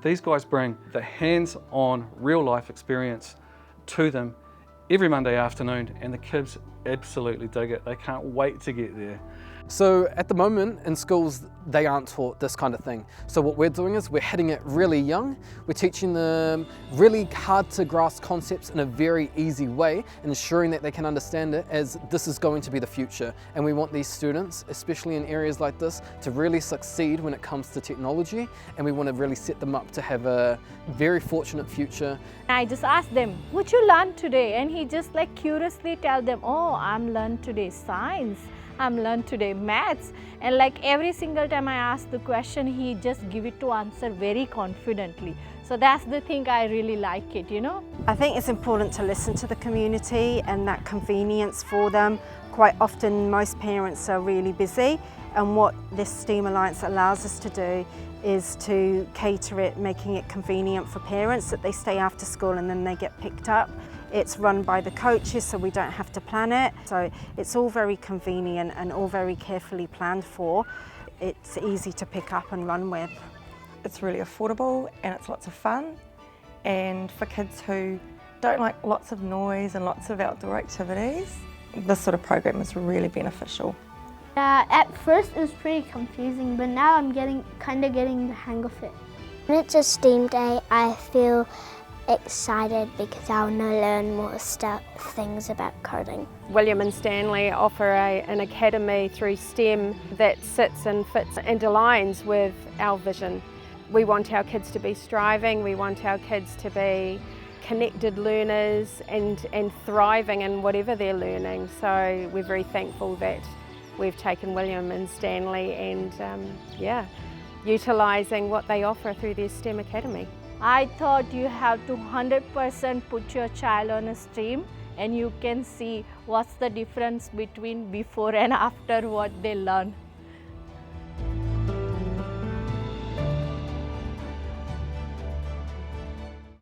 These guys bring the hands-on real life experience to them every Monday afternoon, and the kids absolutely dig it. They can't wait to get there. So at the moment in schools, they aren't taught this kind of thing. So what we're doing is we're hitting it really young. We're teaching them really hard to grasp concepts in a very easy way, ensuring that they can understand it as this is going to be the future. And we want these students, especially in areas like this, to really succeed when it comes to technology. And we want to really set them up to have a very fortunate future. I just asked them, what you learned today? And he just like curiously tell them, oh, I'm learned today science. I'm learned today maths, and like every single time I ask the question, he just give it to answer very confidently. So that's the thing I really like it, you know. I think it's important to listen to the community and that convenience for them. Quite often most parents are really busy, and what this STEAM Alliance allows us to do is to cater it, making it convenient for parents that they stay after school and then they get picked up. It's run by the coaches, so we don't have to plan it. So it's all very convenient and all very carefully planned for. It's easy to pick up and run with. It's really affordable and it's lots of fun. And for kids who don't like lots of noise and lots of outdoor activities, this sort of program is really beneficial. At first it was pretty confusing, but now I'm kind of getting the hang of it. When it's a STEAM day, I feel excited because I want to learn more things about coding. William and Stanley offer an academy through STEM that sits and fits and aligns with our vision. We want our kids to be striving, we want our kids to be connected learners and thriving in whatever they're learning. So we're very thankful that we've taken William and Stanley and utilising what they offer through their STEM academy. I thought you have to 100% put your child on a stream and you can see what's the difference between before and after what they learn.